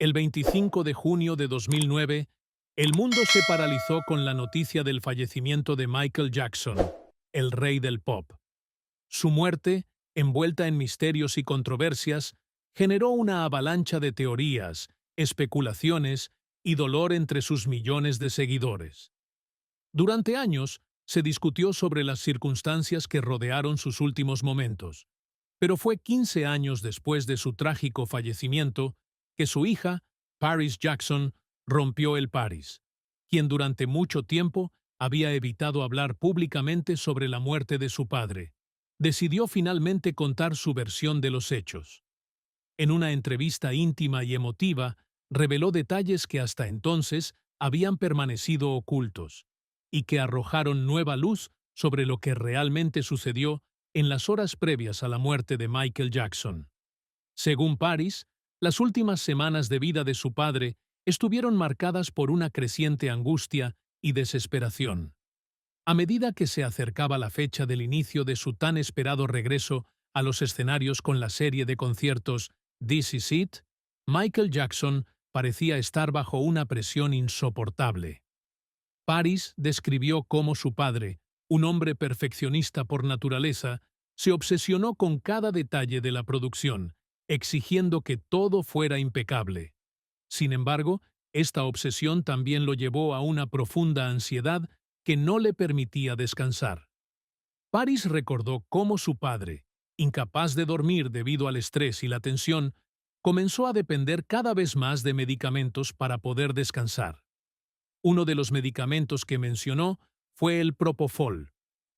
El 25 de junio de 2009, el mundo se paralizó con la noticia del fallecimiento de Michael Jackson, el rey del pop. Su muerte, envuelta en misterios y controversias, generó una avalancha de teorías, especulaciones y dolor entre sus millones de seguidores. Durante años, se discutió sobre las circunstancias que rodearon sus últimos momentos, pero fue 15 años después de su trágico fallecimiento que su hija, Paris Jackson, rompió el Paris, quien durante mucho tiempo había evitado hablar públicamente sobre la muerte de su padre. Decidió finalmente contar su versión de los hechos. En una entrevista íntima y emotiva, reveló detalles que hasta entonces habían permanecido ocultos y que arrojaron nueva luz sobre lo que realmente sucedió en las horas previas a la muerte de Michael Jackson. Según Paris, las últimas semanas de vida de su padre estuvieron marcadas por una creciente angustia y desesperación. A medida que se acercaba la fecha del inicio de su tan esperado regreso a los escenarios con la serie de conciertos This Is It, Michael Jackson parecía estar bajo una presión insoportable. Paris describió cómo su padre, un hombre perfeccionista por naturaleza, se obsesionó con cada detalle de la producción, exigiendo que todo fuera impecable. Sin embargo, esta obsesión también lo llevó a una profunda ansiedad que no le permitía descansar. Paris recordó cómo su padre, incapaz de dormir debido al estrés y la tensión, comenzó a depender cada vez más de medicamentos para poder descansar. Uno de los medicamentos que mencionó fue el Propofol,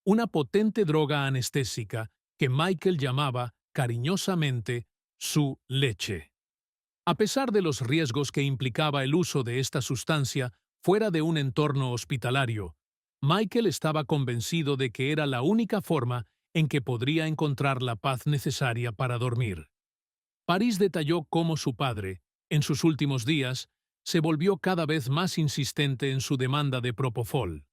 una potente droga anestésica que Michael llamaba, cariñosamente, su leche. A pesar de los riesgos que implicaba el uso de esta sustancia fuera de un entorno hospitalario, Michael estaba convencido de que era la única forma en que podría encontrar la paz necesaria para dormir. Paris detalló cómo su padre, en sus últimos días, se volvió cada vez más insistente en su demanda de Propofol.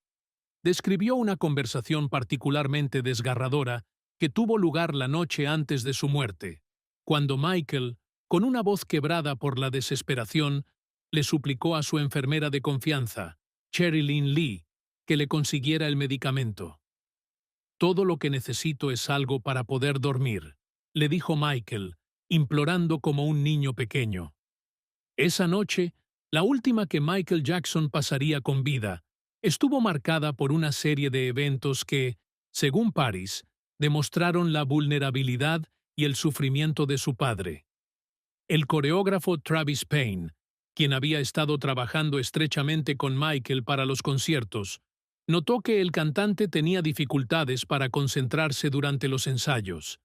Describió una conversación particularmente desgarradora que tuvo lugar la noche antes de su muerte, cuando Michael, con una voz quebrada por la desesperación, le suplicó a su enfermera de confianza, Sherilyn Lee, que le consiguiera el medicamento. «Todo lo que necesito es algo para poder dormir», le dijo Michael, implorando como un niño pequeño. Esa noche, la última que Michael Jackson pasaría con vida, estuvo marcada por una serie de eventos que, según Paris, demostraron la vulnerabilidad y el sufrimiento de su padre. El coreógrafo Travis Payne, quien había estado trabajando estrechamente con Michael para los conciertos, notó que el cantante tenía dificultades para concentrarse durante los ensayos.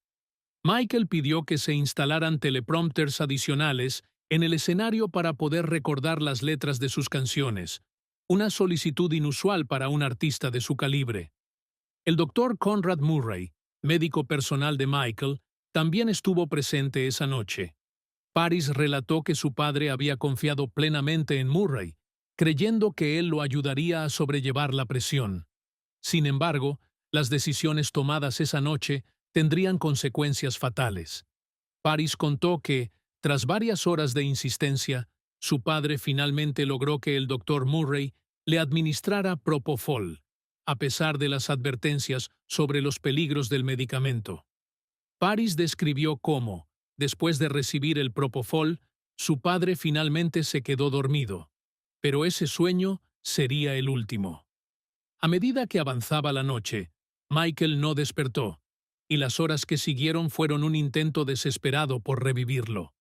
Michael pidió que se instalaran teleprompters adicionales en el escenario para poder recordar las letras de sus canciones, una solicitud inusual para un artista de su calibre. El doctor Conrad Murray, médico personal de Michael, también estuvo presente esa noche. Paris relató que su padre había confiado plenamente en Murray, creyendo que él lo ayudaría a sobrellevar la presión. Sin embargo, las decisiones tomadas esa noche tendrían consecuencias fatales. Paris contó que, tras varias horas de insistencia, su padre finalmente logró que el doctor Murray le administrara Propofol, a pesar de las advertencias sobre los peligros del medicamento. Paris describió cómo, después de recibir el Propofol, su padre finalmente se quedó dormido, pero ese sueño sería el último. A medida que avanzaba la noche, Michael no despertó, y las horas que siguieron fueron un intento desesperado por revivirlo.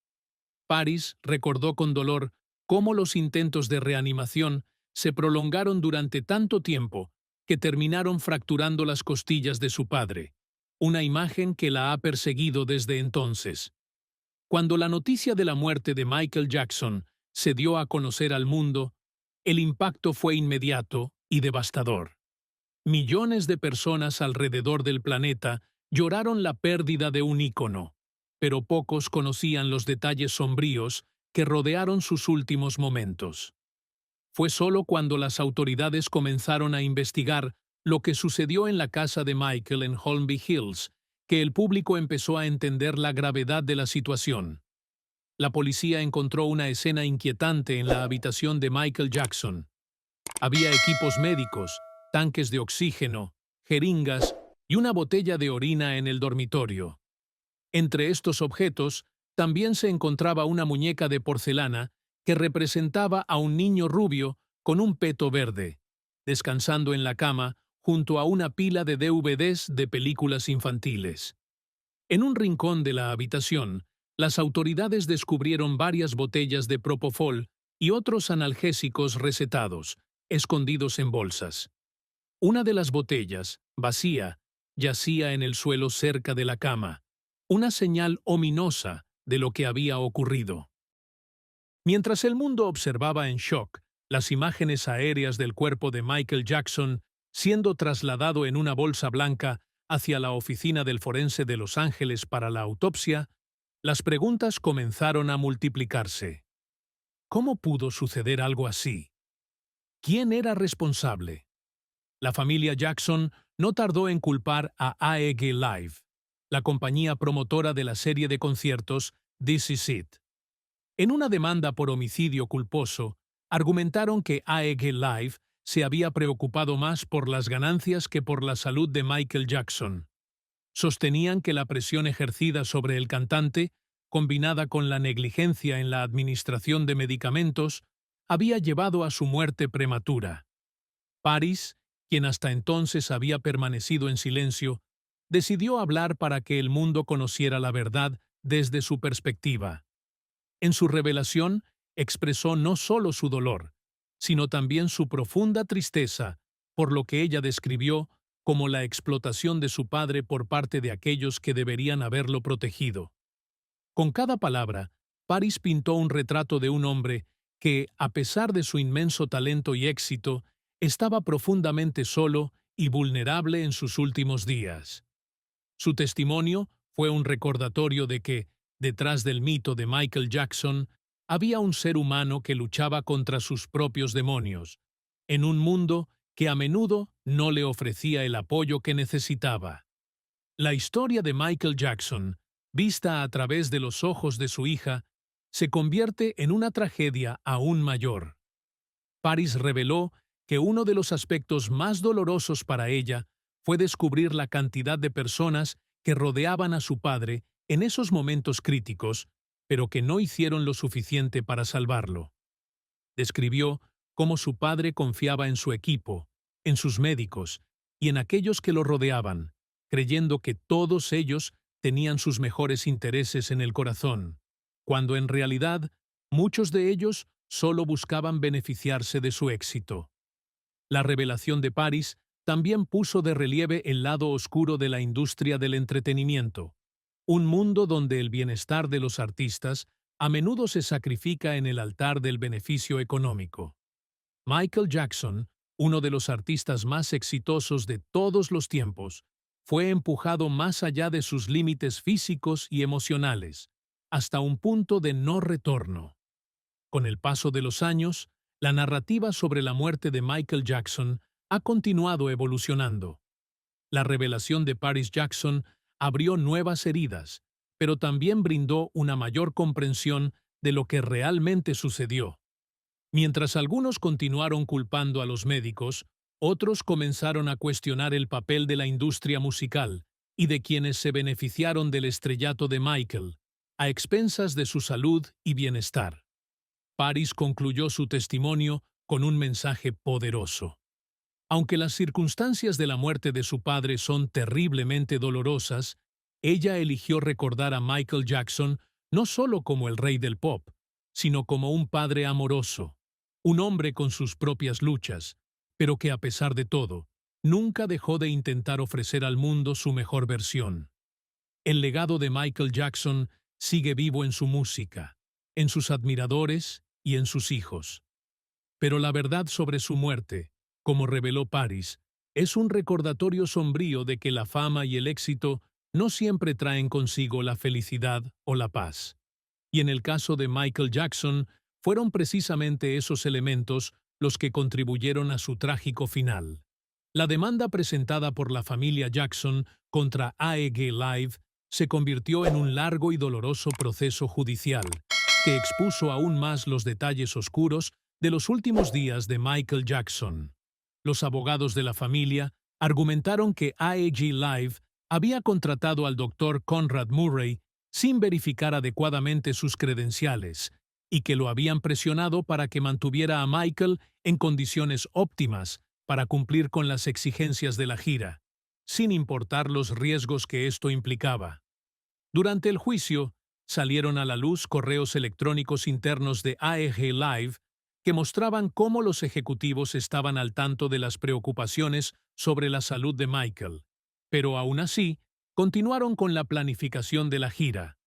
Paris recordó con dolor cómo los intentos de reanimación se prolongaron durante tanto tiempo que terminaron fracturando las costillas de su padre, una imagen que la ha perseguido desde entonces. Cuando la noticia de la muerte de Michael Jackson se dio a conocer al mundo, el impacto fue inmediato y devastador. Millones de personas alrededor del planeta lloraron la pérdida de un ícono, pero pocos conocían los detalles sombríos que rodearon sus últimos momentos. Fue solo cuando las autoridades comenzaron a investigar lo que sucedió en la casa de Michael en Holmby Hills que el público empezó a entender la gravedad de la situación. La policía encontró una escena inquietante en la habitación de Michael Jackson. Había equipos médicos, tanques de oxígeno, jeringas y una botella de orina en el dormitorio. Entre estos objetos también se encontraba una muñeca de porcelana que representaba a un niño rubio con un peto verde, descansando en la cama junto a una pila de DVDs de películas infantiles. En un rincón de la habitación, las autoridades descubrieron varias botellas de propofol y otros analgésicos recetados, escondidos en bolsas. Una de las botellas, vacía, yacía en el suelo cerca de la cama, una señal ominosa de lo que había ocurrido. Mientras el mundo observaba en shock las imágenes aéreas del cuerpo de Michael Jackson siendo trasladado en una bolsa blanca hacia la oficina del forense de Los Ángeles para la autopsia, las preguntas comenzaron a multiplicarse. ¿Cómo pudo suceder algo así? ¿Quién era responsable? La familia Jackson no tardó en culpar a AEG Live, la compañía promotora de la serie de conciertos This Is It. En una demanda por homicidio culposo, argumentaron que AEG Live se había preocupado más por las ganancias que por la salud de Michael Jackson. Sostenían que la presión ejercida sobre el cantante, combinada con la negligencia en la administración de medicamentos, había llevado a su muerte prematura. Paris, quien hasta entonces había permanecido en silencio, decidió hablar para que el mundo conociera la verdad desde su perspectiva. En su revelación, expresó no solo su dolor, sino también su profunda tristeza por lo que ella describió como la explotación de su padre por parte de aquellos que deberían haberlo protegido. Con cada palabra, Paris pintó un retrato de un hombre que, a pesar de su inmenso talento y éxito, estaba profundamente solo y vulnerable en sus últimos días. Su testimonio fue un recordatorio de que, detrás del mito de Michael Jackson, había un ser humano que luchaba contra sus propios demonios, en un mundo que a menudo no le ofrecía el apoyo que necesitaba. La historia de Michael Jackson, vista a través de los ojos de su hija, se convierte en una tragedia aún mayor. Paris reveló que uno de los aspectos más dolorosos para ella fue descubrir la cantidad de personas que rodeaban a su padre en esos momentos críticos, pero que no hicieron lo suficiente para salvarlo. Describió cómo su padre confiaba en su equipo, en sus médicos y en aquellos que lo rodeaban, creyendo que todos ellos tenían sus mejores intereses en el corazón, cuando en realidad muchos de ellos solo buscaban beneficiarse de su éxito. La revelación de Paris también puso de relieve el lado oscuro de la industria del entretenimiento, un mundo donde el bienestar de los artistas a menudo se sacrifica en el altar del beneficio económico. Michael Jackson, uno de los artistas más exitosos de todos los tiempos, fue empujado más allá de sus límites físicos y emocionales, hasta un punto de no retorno. Con el paso de los años, la narrativa sobre la muerte de Michael Jackson ha continuado evolucionando. La revelación de Paris Jackson abrió nuevas heridas, pero también brindó una mayor comprensión de lo que realmente sucedió. Mientras algunos continuaron culpando a los médicos, otros comenzaron a cuestionar el papel de la industria musical y de quienes se beneficiaron del estrellato de Michael, a expensas de su salud y bienestar. Paris concluyó su testimonio con un mensaje poderoso. Aunque las circunstancias de la muerte de su padre son terriblemente dolorosas, ella eligió recordar a Michael Jackson no solo como el rey del pop, sino como un padre amoroso, un hombre con sus propias luchas, pero que a pesar de todo, nunca dejó de intentar ofrecer al mundo su mejor versión. El legado de Michael Jackson sigue vivo en su música, en sus admiradores y en sus hijos. Pero la verdad sobre su muerte, como reveló Paris, es un recordatorio sombrío de que la fama y el éxito no siempre traen consigo la felicidad o la paz. Y en el caso de Michael Jackson, fueron precisamente esos elementos los que contribuyeron a su trágico final. La demanda presentada por la familia Jackson contra AEG Live se convirtió en un largo y doloroso proceso judicial, que expuso aún más los detalles oscuros de los últimos días de Michael Jackson. Los abogados de la familia argumentaron que AEG Live había contratado al doctor Conrad Murray sin verificar adecuadamente sus credenciales y que lo habían presionado para que mantuviera a Michael en condiciones óptimas para cumplir con las exigencias de la gira, sin importar los riesgos que esto implicaba. Durante el juicio, salieron a la luz correos electrónicos internos de AEG Live que mostraban cómo los ejecutivos estaban al tanto de las preocupaciones sobre la salud de Michael, pero aún así, continuaron con la planificación de la gira.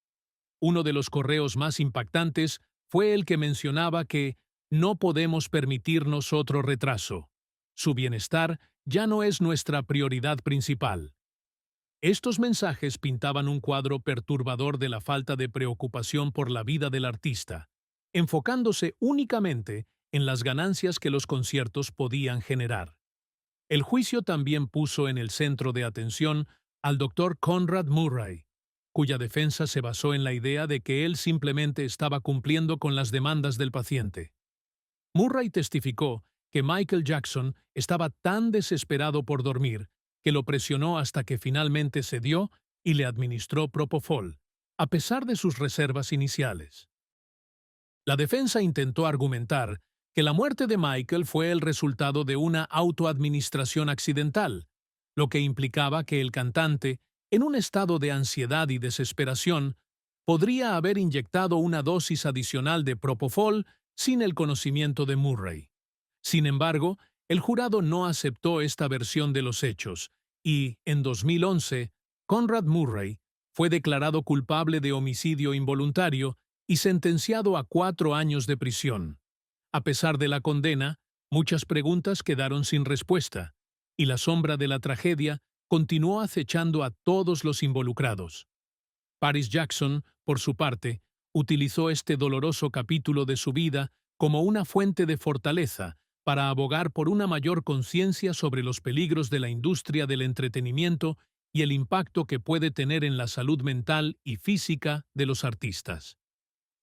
Uno de los correos más impactantes fue el que mencionaba que no podemos permitirnos otro retraso. Su bienestar ya no es nuestra prioridad principal. Estos mensajes pintaban un cuadro perturbador de la falta de preocupación por la vida del artista, enfocándose únicamente en las ganancias que los conciertos podían generar. El juicio también puso en el centro de atención al doctor Conrad Murray, cuya defensa se basó en la idea de que él simplemente estaba cumpliendo con las demandas del paciente. Murray testificó que Michael Jackson estaba tan desesperado por dormir que lo presionó hasta que finalmente cedió y le administró Propofol, a pesar de sus reservas iniciales. La defensa intentó argumentar que la muerte de Michael fue el resultado de una autoadministración accidental, lo que implicaba que el cantante, en un estado de ansiedad y desesperación, podría haber inyectado una dosis adicional de Propofol sin el conocimiento de Murray. Sin embargo, el jurado no aceptó esta versión de los hechos y, en 2011, Conrad Murray fue declarado culpable de homicidio involuntario y sentenciado a 4 años de prisión. A pesar de la condena, muchas preguntas quedaron sin respuesta, y la sombra de la tragedia continuó acechando a todos los involucrados. Paris Jackson, por su parte, utilizó este doloroso capítulo de su vida como una fuente de fortaleza para abogar por una mayor conciencia sobre los peligros de la industria del entretenimiento y el impacto que puede tener en la salud mental y física de los artistas.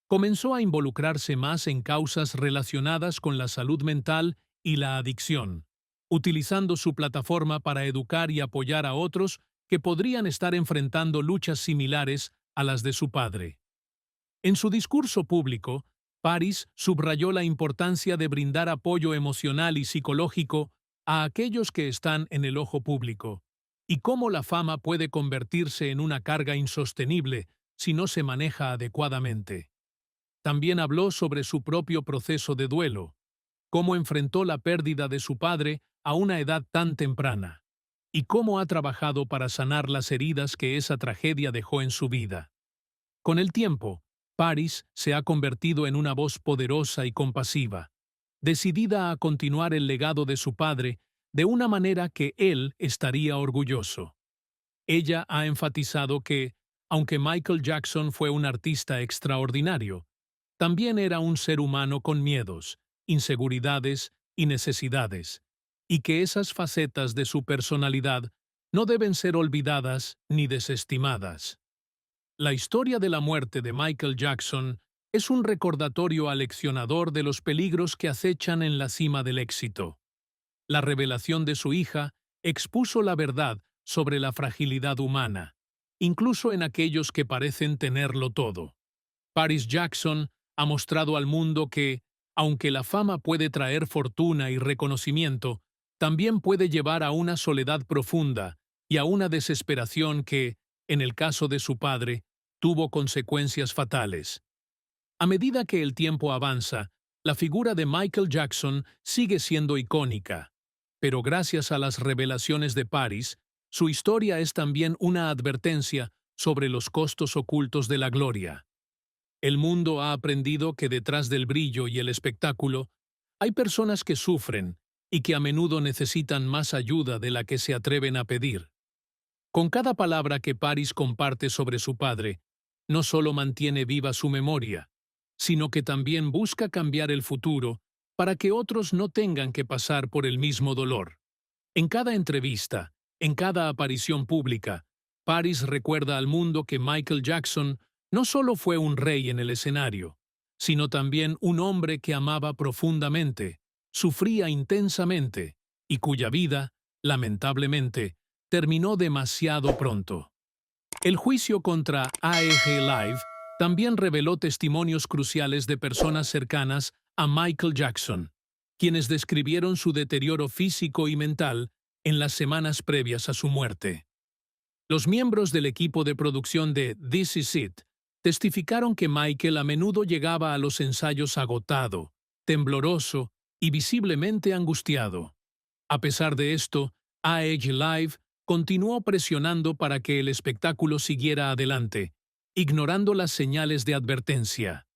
Comenzó a involucrarse más en causas relacionadas con la salud mental y la adicción, utilizando su plataforma para educar y apoyar a otros que podrían estar enfrentando luchas similares a las de su padre. En su discurso público, Paris subrayó la importancia de brindar apoyo emocional y psicológico a aquellos que están en el ojo público, y cómo la fama puede convertirse en una carga insostenible si no se maneja adecuadamente. También habló sobre su propio proceso de duelo, cómo enfrentó la pérdida de su padre a una edad tan temprana, y cómo ha trabajado para sanar las heridas que esa tragedia dejó en su vida. Con el tiempo, Paris se ha convertido en una voz poderosa y compasiva, decidida a continuar el legado de su padre de una manera que él estaría orgulloso. Ella ha enfatizado que, aunque Michael Jackson fue un artista extraordinario, también era un ser humano con miedos, inseguridades y necesidades, y que esas facetas de su personalidad no deben ser olvidadas ni desestimadas. La historia de la muerte de Michael Jackson es un recordatorio aleccionador de los peligros que acechan en la cima del éxito. La revelación de su hija expuso la verdad sobre la fragilidad humana, incluso en aquellos que parecen tenerlo todo. Paris Jackson ha mostrado al mundo que, aunque la fama puede traer fortuna y reconocimiento, también puede llevar a una soledad profunda y a una desesperación que, en el caso de su padre, tuvo consecuencias fatales. A medida que el tiempo avanza, la figura de Michael Jackson sigue siendo icónica, pero gracias a las revelaciones de Paris, su historia es también una advertencia sobre los costos ocultos de la gloria. El mundo ha aprendido que detrás del brillo y el espectáculo hay personas que sufren y que a menudo necesitan más ayuda de la que se atreven a pedir. Con cada palabra que Paris comparte sobre su padre, no solo mantiene viva su memoria, sino que también busca cambiar el futuro para que otros no tengan que pasar por el mismo dolor. En cada entrevista, en cada aparición pública, Paris recuerda al mundo que Michael Jackson no solo fue un rey en el escenario, sino también un hombre que amaba profundamente, sufría intensamente y cuya vida, lamentablemente, terminó demasiado pronto. El juicio contra AEG Live también reveló testimonios cruciales de personas cercanas a Michael Jackson, quienes describieron su deterioro físico y mental en las semanas previas a su muerte. Los miembros del equipo de producción de This Is It testificaron que Michael a menudo llegaba a los ensayos agotado, tembloroso y visiblemente angustiado. A pesar de esto, AEG Live continuó presionando para que el espectáculo siguiera adelante, ignorando las señales de advertencia.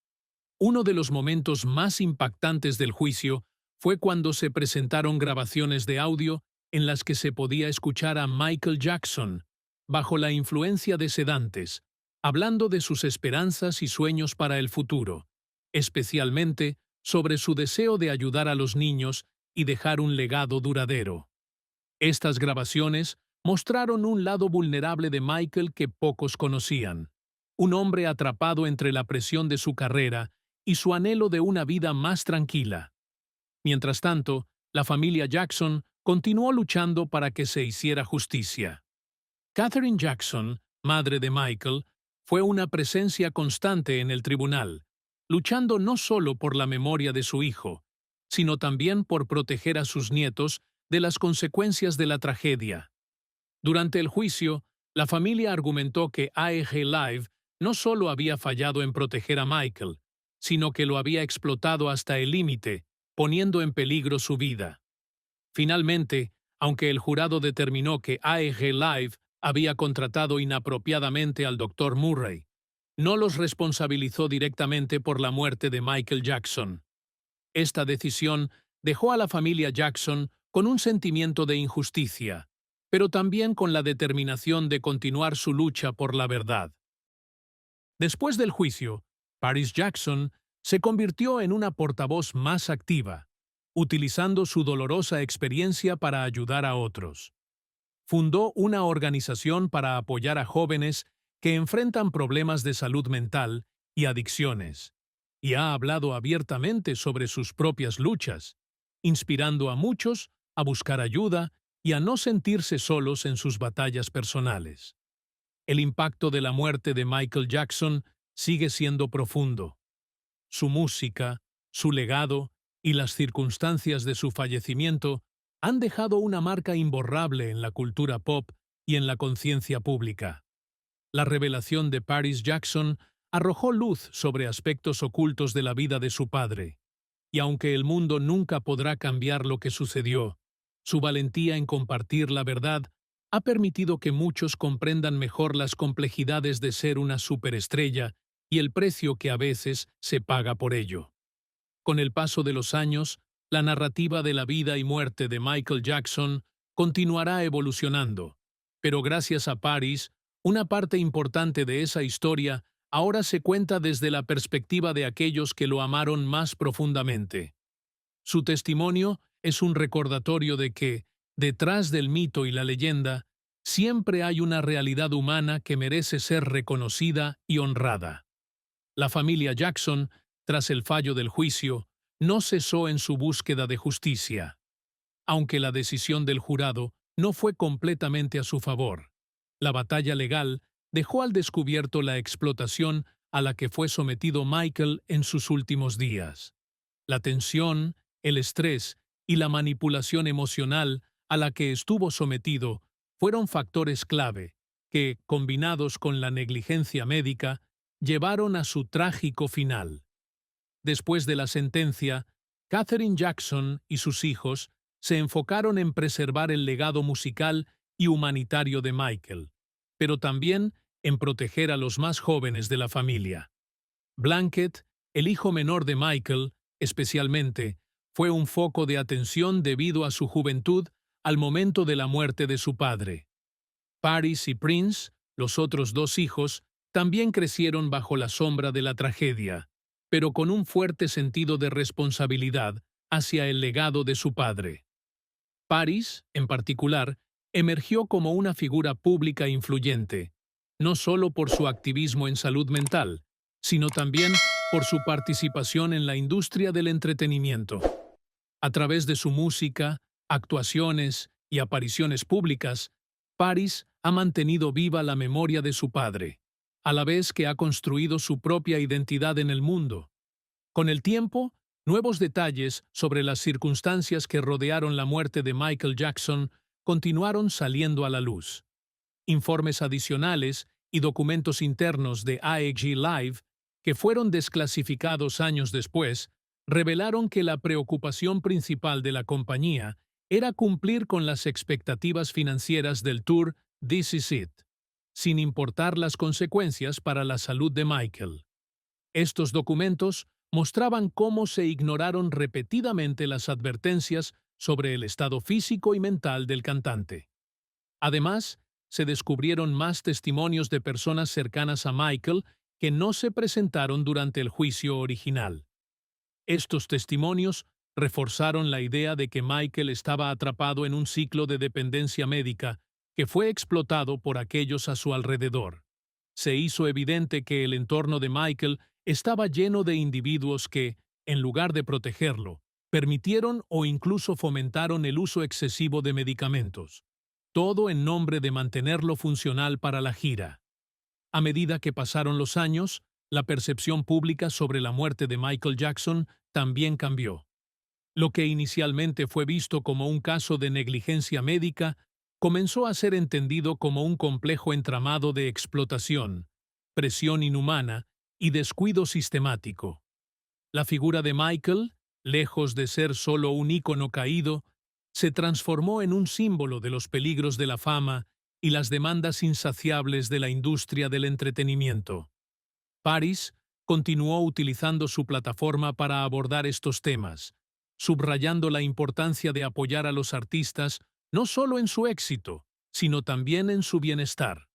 Uno de los momentos más impactantes del juicio fue cuando se presentaron grabaciones de audio en las que se podía escuchar a Michael Jackson, bajo la influencia de sedantes, hablando de sus esperanzas y sueños para el futuro, especialmente sobre su deseo de ayudar a los niños y dejar un legado duradero. Estas grabaciones mostraron un lado vulnerable de Michael que pocos conocían, un hombre atrapado entre la presión de su carrera y su anhelo de una vida más tranquila. Mientras tanto, la familia Jackson continuó luchando para que se hiciera justicia. Katherine Jackson, madre de Michael, fue una presencia constante en el tribunal, luchando no solo por la memoria de su hijo, sino también por proteger a sus nietos de las consecuencias de la tragedia. Durante el juicio, la familia argumentó que AEG Live no solo había fallado en proteger a Michael, sino que lo había explotado hasta el límite, poniendo en peligro su vida. Finalmente, aunque el jurado determinó que AEG Live había contratado inapropiadamente al Dr. Murray, no los responsabilizó directamente por la muerte de Michael Jackson. Esta decisión dejó a la familia Jackson con un sentimiento de injusticia, pero también con la determinación de continuar su lucha por la verdad. Después del juicio, Paris Jackson se convirtió en una portavoz más activa, utilizando su dolorosa experiencia para ayudar a otros. Fundó una organización para apoyar a jóvenes que enfrentan problemas de salud mental y adicciones, y ha hablado abiertamente sobre sus propias luchas, inspirando a muchos a buscar ayuda y a no sentirse solos en sus batallas personales. El impacto de la muerte de Michael Jackson sigue siendo profundo. Su música, su legado y las circunstancias de su fallecimiento han dejado una marca imborrable en la cultura pop y en la conciencia pública. La revelación de Paris Jackson arrojó luz sobre aspectos ocultos de la vida de su padre, y aunque el mundo nunca podrá cambiar lo que sucedió, su valentía en compartir la verdad ha permitido que muchos comprendan mejor las complejidades de ser una superestrella y el precio que a veces se paga por ello. Con el paso de los años, la narrativa de la vida y muerte de Michael Jackson continuará evolucionando, pero gracias a Paris, una parte importante de esa historia ahora se cuenta desde la perspectiva de aquellos que lo amaron más profundamente. Su testimonio es un recordatorio de que, detrás del mito y la leyenda, siempre hay una realidad humana que merece ser reconocida y honrada. La familia Jackson, tras el fallo del juicio, no cesó en su búsqueda de justicia. Aunque la decisión del jurado no fue completamente a su favor, la batalla legal dejó al descubierto la explotación a la que fue sometido Michael en sus últimos días. La tensión, el estrés y la manipulación emocional a la que estuvo sometido fueron factores clave que, combinados con la negligencia médica, llevaron a su trágico final. Después de la sentencia, Katherine Jackson y sus hijos se enfocaron en preservar el legado musical y humanitario de Michael, pero también en proteger a los más jóvenes de la familia. Blanket, el hijo menor de Michael, especialmente, fue un foco de atención debido a su juventud al momento de la muerte de su padre. Paris y Prince, los otros dos hijos, también crecieron bajo la sombra de la tragedia, pero con un fuerte sentido de responsabilidad hacia el legado de su padre. Paris, en particular, emergió como una figura pública influyente, no solo por su activismo en salud mental, sino también por su participación en la industria del entretenimiento. A través de su música, actuaciones y apariciones públicas, Paris ha mantenido viva la memoria de su padre, a la vez que ha construido su propia identidad en el mundo. Con el tiempo, nuevos detalles sobre las circunstancias que rodearon la muerte de Michael Jackson continuaron saliendo a la luz. Informes adicionales y documentos internos de AEG Live, que fueron desclasificados años después, revelaron que la preocupación principal de la compañía era cumplir con las expectativas financieras del tour This Is It, sin importar las consecuencias para la salud de Michael. Estos documentos mostraban cómo se ignoraron repetidamente las advertencias sobre el estado físico y mental del cantante. Además, se descubrieron más testimonios de personas cercanas a Michael que no se presentaron durante el juicio original. Estos testimonios reforzaron la idea de que Michael estaba atrapado en un ciclo de dependencia médica que fue explotado por aquellos a su alrededor. Se hizo evidente que el entorno de Michael estaba lleno de individuos que, en lugar de protegerlo, permitieron o incluso fomentaron el uso excesivo de medicamentos, todo en nombre de mantenerlo funcional para la gira. A medida que pasaron los años, la percepción pública sobre la muerte de Michael Jackson también cambió. Lo que inicialmente fue visto como un caso de negligencia médica comenzó a ser entendido como un complejo entramado de explotación, presión inhumana y descuido sistemático. La figura de Michael, lejos de ser solo un ícono caído, se transformó en un símbolo de los peligros de la fama y las demandas insaciables de la industria del entretenimiento. Paris continuó utilizando su plataforma para abordar estos temas, subrayando la importancia de apoyar a los artistas no solo en su éxito, sino también en su bienestar.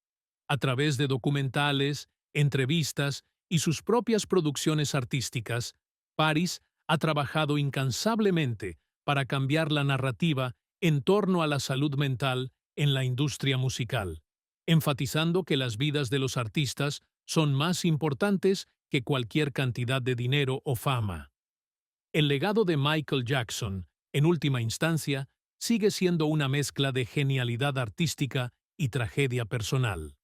A través de documentales, entrevistas y sus propias producciones artísticas, Paris ha trabajado incansablemente para cambiar la narrativa en torno a la salud mental en la industria musical, enfatizando que las vidas de los artistas son más importantes que cualquier cantidad de dinero o fama. El legado de Michael Jackson, en última instancia, sigue siendo una mezcla de genialidad artística y tragedia personal.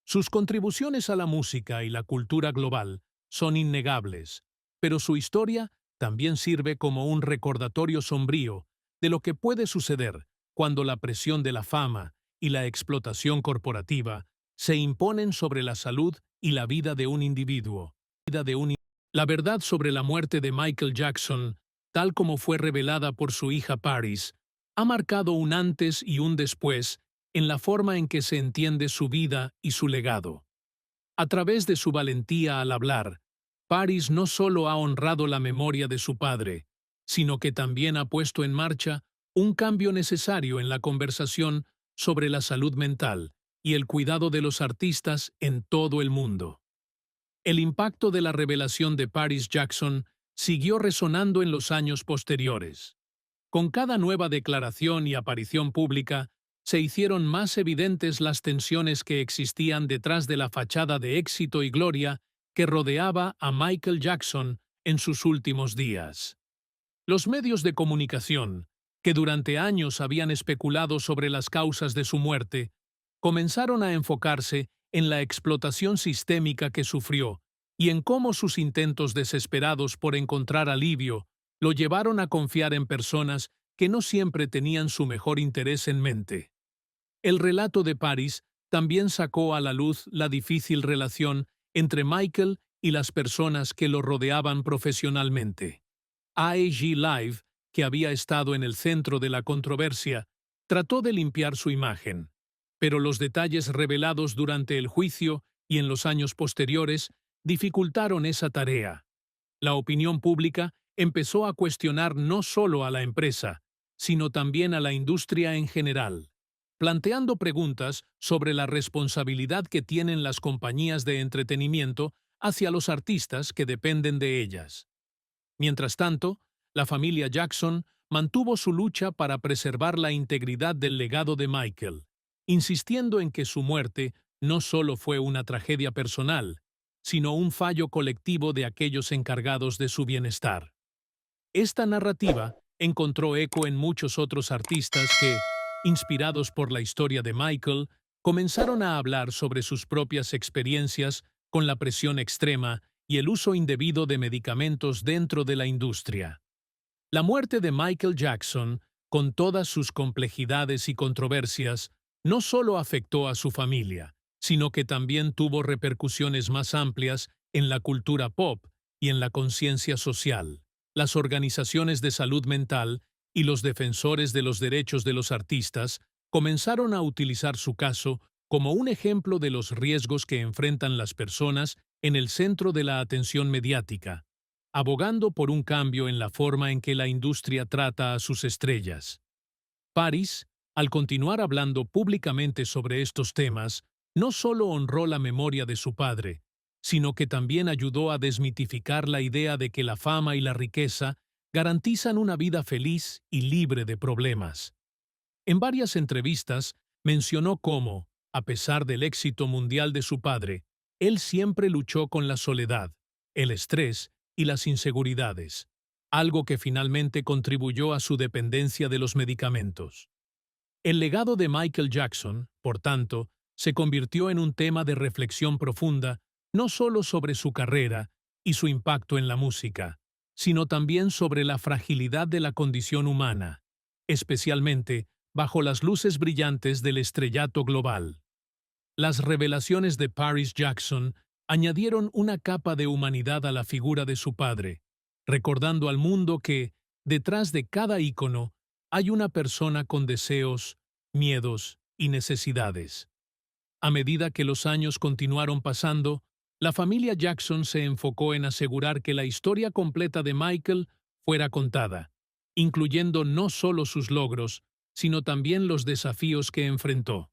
Sus contribuciones a la música y la cultura global son innegables, pero su historia también sirve como un recordatorio sombrío de lo que puede suceder cuando la presión de la fama y la explotación corporativa se imponen sobre la salud y la vida de un individuo. La verdad sobre la muerte de Michael Jackson, tal como fue revelada por su hija Paris, ha marcado un antes y un después en la forma en que se entiende su vida y su legado. A través de su valentía al hablar, Paris no solo ha honrado la memoria de su padre, sino que también ha puesto en marcha un cambio necesario en la conversación sobre la salud mental y el cuidado de los artistas en todo el mundo. El impacto de la revelación de Paris Jackson siguió resonando en los años posteriores. Con cada nueva declaración y aparición pública, se hicieron más evidentes las tensiones que existían detrás de la fachada de éxito y gloria que rodeaba a Michael Jackson en sus últimos días. Los medios de comunicación, que durante años habían especulado sobre las causas de su muerte, comenzaron a enfocarse en la explotación sistémica que sufrió y en cómo sus intentos desesperados por encontrar alivio lo llevaron a confiar en personas que no siempre tenían su mejor interés en mente. El relato de Paris también sacó a la luz la difícil relación entre Michael y las personas que lo rodeaban profesionalmente. AEG Live, que había estado en el centro de la controversia, trató de limpiar su imagen, pero los detalles revelados durante el juicio y en los años posteriores dificultaron esa tarea. La opinión pública empezó a cuestionar no solo a la empresa, sino también a la industria en general, planteando preguntas sobre la responsabilidad que tienen las compañías de entretenimiento hacia los artistas que dependen de ellas. Mientras tanto, la familia Jackson mantuvo su lucha para preservar la integridad del legado de Michael, insistiendo en que su muerte no solo fue una tragedia personal, sino un fallo colectivo de aquellos encargados de su bienestar. Esta narrativa encontró eco en muchos otros artistas que, inspirados por la historia de Michael, comenzaron a hablar sobre sus propias experiencias con la presión extrema y el uso indebido de medicamentos dentro de la industria. La muerte de Michael Jackson, con todas sus complejidades y controversias, no solo afectó a su familia, sino que también tuvo repercusiones más amplias en la cultura pop y en la conciencia social. Las organizaciones de salud mental y los defensores de los derechos de los artistas comenzaron a utilizar su caso como un ejemplo de los riesgos que enfrentan las personas en el centro de la atención mediática, abogando por un cambio en la forma en que la industria trata a sus estrellas. Paris, al continuar hablando públicamente sobre estos temas, no solo honró la memoria de su padre, sino que también ayudó a desmitificar la idea de que la fama y la riqueza garantizan una vida feliz y libre de problemas. En varias entrevistas mencionó cómo, a pesar del éxito mundial de su padre, él siempre luchó con la soledad, el estrés y las inseguridades, algo que finalmente contribuyó a su dependencia de los medicamentos. El legado de Michael Jackson, por tanto, se convirtió en un tema de reflexión profunda no solo sobre su carrera y su impacto en la música, sino también sobre la fragilidad de la condición humana, especialmente bajo las luces brillantes del estrellato global. Las revelaciones de Paris Jackson añadieron una capa de humanidad a la figura de su padre, recordando al mundo que, detrás de cada ícono, hay una persona con deseos, miedos y necesidades. A medida que los años continuaron pasando, la familia Jackson se enfocó en asegurar que la historia completa de Michael fuera contada, incluyendo no solo sus logros, sino también los desafíos que enfrentó.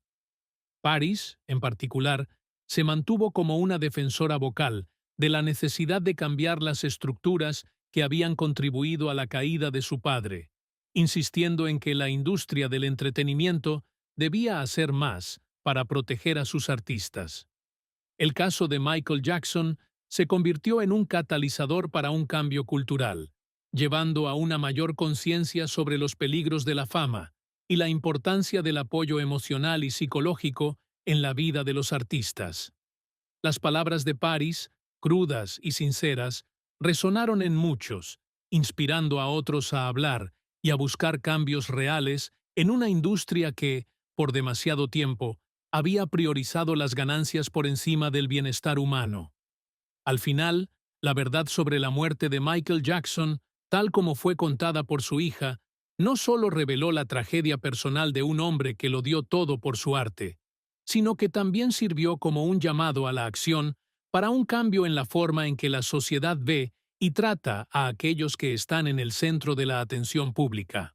Paris, en particular, se mantuvo como una defensora vocal de la necesidad de cambiar las estructuras que habían contribuido a la caída de su padre, insistiendo en que la industria del entretenimiento debía hacer más para proteger a sus artistas. El caso de Michael Jackson se convirtió en un catalizador para un cambio cultural, llevando a una mayor conciencia sobre los peligros de la fama y la importancia del apoyo emocional y psicológico en la vida de los artistas. Las palabras de Paris, crudas y sinceras, resonaron en muchos, inspirando a otros a hablar y a buscar cambios reales en una industria que, por demasiado tiempo, había priorizado las ganancias por encima del bienestar humano. Al final, la verdad sobre la muerte de Michael Jackson, tal como fue contada por su hija, no solo reveló la tragedia personal de un hombre que lo dio todo por su arte, sino que también sirvió como un llamado a la acción para un cambio en la forma en que la sociedad ve y trata a aquellos que están en el centro de la atención pública.